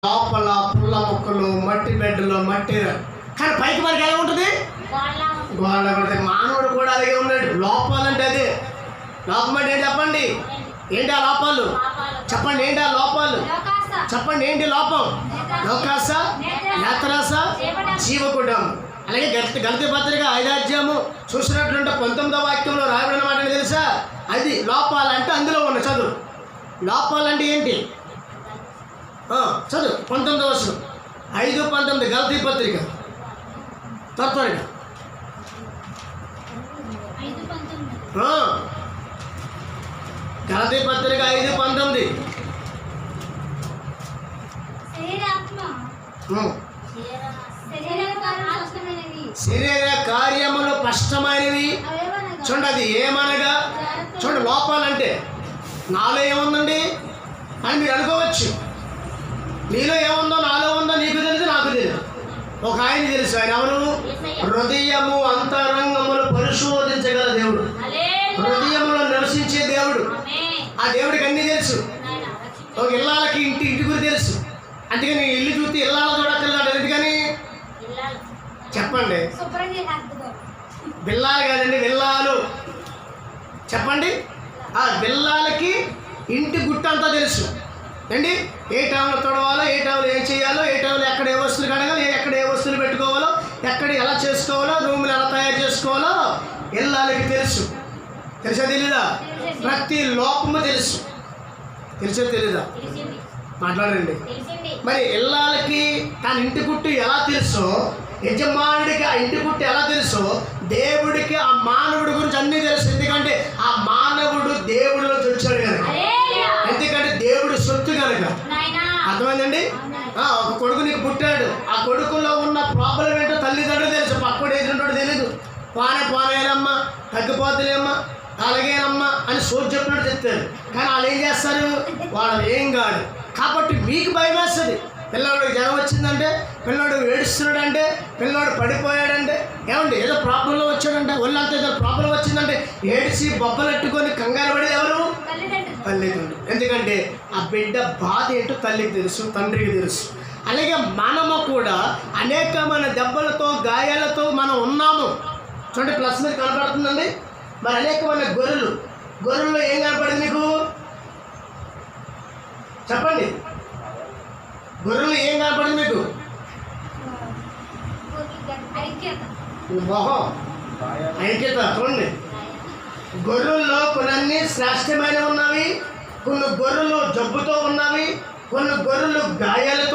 లోపల పుల్ల మొక్కలు, మట్టి బెడ్డలు, మట్టి, కానీ పైకి మనకి ఎలా ఉంటుంది? గోళ్ళ కొడితే. మానవుడు కూడా అలాగే ఉన్నాడు. లోపాలంటే అదే. లోపం అంటే ఏంటి చెప్పండి? ఏంటి ఆ లోపాలు చెప్పండి? ఏంటి ఆ లోపాలు చెప్పండి? ఏంటి లోపం? లోకాస, నేత్రాస, జీవకుడం. అలాగే గలతీ పత్రిక 5వ అధ్యాయము చూసినట్లుంటే 19వ వాక్యంలో రాయబడిన మాట తెలుసా? అది లోపాలంటే అందులో ఉన్న చదువు. లోపాలంటే ఏంటి? చదువు 19వ వచనం, 5:19 గలతీ పత్రిక. త్వరగా గలతీ పత్రిక 5:19. శరీర కార్యములు స్పష్టమైనవి. చూడండి, అది ఏమనగా, చూడండి లోపాలంటే నాలో ఏముందండి అని మీరు అనుకోవచ్చు. నీలో ఏముందో, నాలో ఉందో నీకు తెలుసు, నాకు తెలుసు. ఒక ఆయన తెలుసు. ఆయన ఎవరు? హృదయము అంతరంగములు పరిశోధించగల దేవుడు, హృదయములో నివసించే దేవుడు. ఆ దేవుడికి అన్నీ తెలుసు. ఒక ఇళ్ళకి ఇంటి గురి తెలుసు. అందుకని ఇల్లు చూస్తే ఇళ్ళలో చూడక్కర్లాడు. ఎందుకని చెప్పండి? బిల్లాలు కాదండి, విల్లాలు. చెప్పండి. ఆ బిల్లాలకి ఇంటి గుట్టంతా తెలుసు అండి. ఏ టైంలో తొడవాలో, ఏ టైంలో ఏం చేయాలో, ఏ టైంలో ఎక్కడ ఏ వస్తువులు కడగాలి, ఎక్కడ ఏ వస్తువులు పెట్టుకోవాలో, ఎక్కడ ఎలా చేసుకోవాలో, రూములు ఎలా తయారు చేసుకోవాలో ఇళ్ళకి తెలుసు. తెలుసా తెలీదా? ప్రతి లోపము తెలుసు. తెలుసా తెలీదా? మాట్లాడండి. మరి ఇళ్ళకి తన ఇంటి గుట్టు ఎలా తెలుసో, యజమానుడికి ఆ ఇంటి గుట్టు ఎలా తెలుసో, దేవుడికి ఆ మానవుడి గురించి అన్నీ తెలుసు. ఎందుకంటే ఆ మానవుడు దేవుడిలో వచ్చాడు కనుక, ఎందుకంటే దేవుడు సొత్తు కనుక. అర్థమైందండి? ఒక కొడుకు నీకు పుట్టాడు. ఆ కొడుకులో ఉన్న ప్రాబ్లం ఏంటో తల్లిదండ్రులు తెలుసు, పక్కడు ఎదురుంటాడు తెలీదు. పోనేనమ్మా, తగ్గిపోతులేమ్మా, అలాగేనమ్మా అని సోచి చెప్పినట్టు చెప్తారు. కానీ వాళ్ళు ఏం చేస్తారు? వాళ్ళు ఏం కాదు. కాబట్టి మీకు భయం వేస్తుంది. పిల్లవాడికి జ్వరం వచ్చిందంటే, పిల్లవాడు ఏడుస్తున్నాడంటే, పిల్లవాడు పడిపోయాడంటే, ఏమండి ఏదో ప్రాబ్లంలో వచ్చాడంటే, ఒళ్ళంతా ఏదో ప్రాబ్లం వచ్చిందంటే ఏడిసి బొబ్బలెట్టుకొని కంగారు పడేది ఎవరు? తల్లిదండ్రులు. ఎందుకంటే ఆ బిడ్డ బాధ ఏంటో తల్లికి తెలుసు, తండ్రికి తెలుసు. అలాగే మనము కూడా అనేకమైన దెబ్బలతో, గాయాలతో మనం ఉన్నాము. చూడండి, ప్లస్ మీద కనపడుతుందండి. మరి అనేకమైన గొర్రెల్లో ఏం కనపడింది మీకు? చెప్పండి. గొర్రెలు ఏం కనపడింది మీకు? మొహం, ఐక్యత. చూడండి, గొర్రెల్లో కొన్ని శ్రేష్టమైన ఉన్నవి, కొన్ని గొర్రెలు జబ్బుతో ఉన్నవి, కొన్ని గొర్రెలు గాయాలతో